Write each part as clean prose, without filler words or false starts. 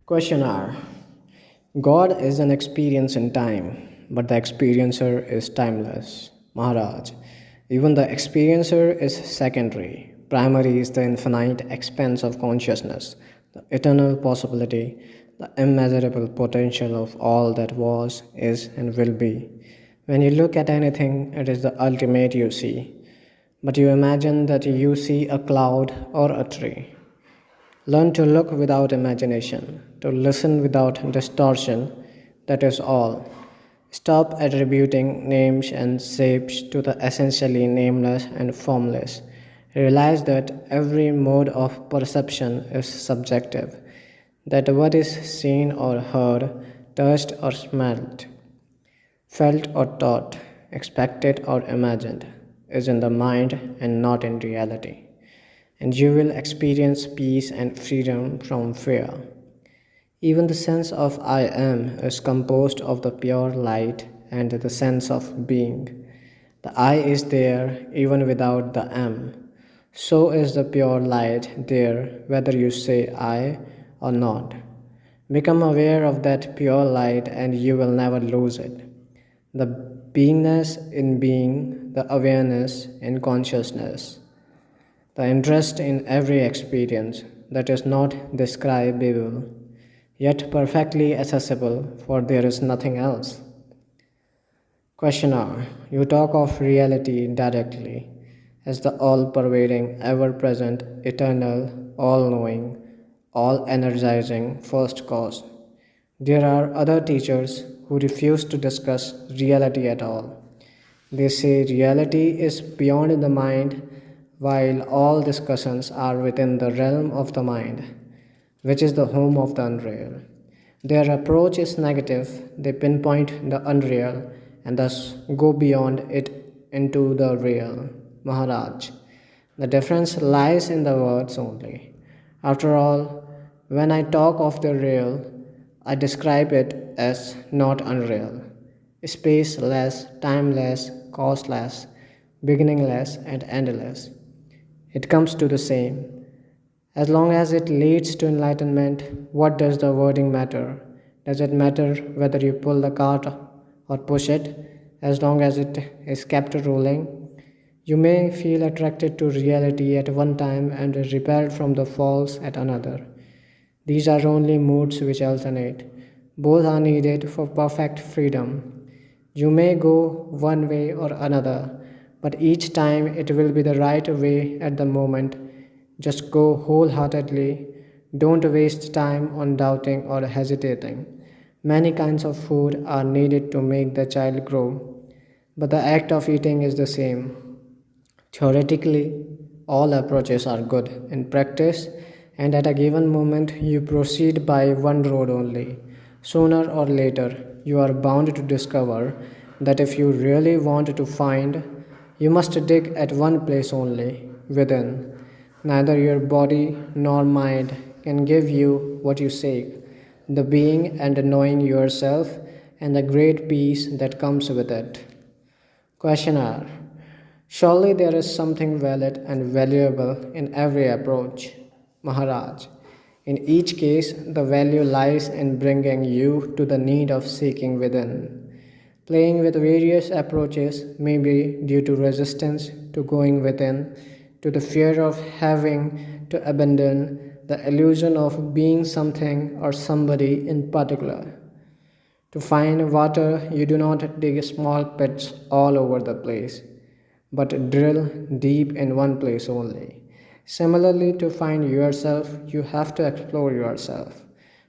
Questioner. God is an experience in time, but the experiencer is timeless. Maharaj. Even the experiencer is secondary. Primary is the infinite expanse of consciousness, the eternal possibility, the immeasurable potential of all that was, is, and will be. When you look at anything, it is the ultimate you see. But you imagine that you see a cloud or a tree. Learn to look without imagination, to listen without distortion, that is all. Stop attributing names and shapes to the essentially nameless and formless. Realize that every mode of perception is subjective, that what is seen or heard, touched or smelt, felt or thought, expected or imagined, is in the mind and not in reality. And you will experience peace and freedom from fear. Even the sense of I am is composed of the pure light and the sense of being. The I is there even without the am. So is the pure light there whether you say I or not. Become aware of that pure light and you will never lose it. The beingness in being, the awareness in consciousness. The interest in every experience that is not describable, yet perfectly accessible, for there is nothing else. Questioner. You talk of reality directly as the all-pervading, ever-present, eternal, all-knowing, all-energizing first cause. There are other teachers who refuse to discuss reality at all. They say reality is beyond the mind, while all discussions are within the realm of the mind, which is the home of the unreal. Their approach is negative, they pinpoint the unreal and thus go beyond it into the real. Maharaj. The difference lies in the words only. After all, when I talk of the real, I describe it as not unreal, spaceless, timeless, causeless, beginningless, and endless. It comes to the same. As long as it leads to enlightenment, what does the wording matter? Does it matter whether you pull the cart or push it? As long as it is kept rolling, you may feel attracted to reality at one time and repelled from the false at another. These are only moods which alternate. Both are needed for perfect freedom. You may go one way or another, but each time it will be the right way at the moment. Just go wholeheartedly. Don't waste time on doubting or hesitating. Many kinds of food are needed to make the child grow, but the act of eating is the same. Theoretically, all approaches are good. In practice, and at a given moment, you proceed by one road only. Sooner or later, you are bound to discover that if you really want to find, you must dig at one place only, within. Neither your body nor mind can give you what you seek, the being and knowing yourself and the great peace that comes with it. Questioner. Surely there is something valid and valuable in every approach. Maharaj. In each case, the value lies in bringing you to the need of seeking within. Playing with various approaches may be due to resistance to going within, to the fear of having to abandon the illusion of being something or somebody in particular. To find water, you do not dig small pits all over the place, but drill deep in one place only. Similarly, to find yourself, you have to explore yourself.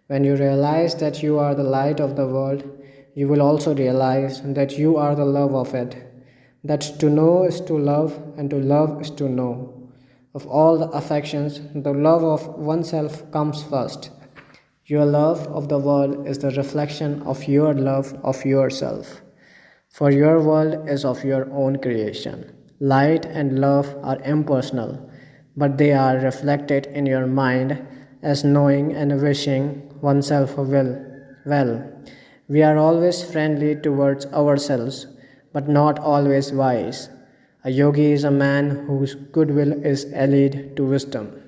When you realize that you are the light of the world, you will also realize that you are the love of it, that to know is to love and to love is to know. Of all the affections, the love of oneself comes first. Your love of the world is the reflection of your love of yourself. For your world is of your own creation. Light and love are impersonal, but they are reflected in your mind as knowing and wishing oneself well. We are always friendly towards ourselves, but not always wise. A yogi is a man whose goodwill is allied to wisdom.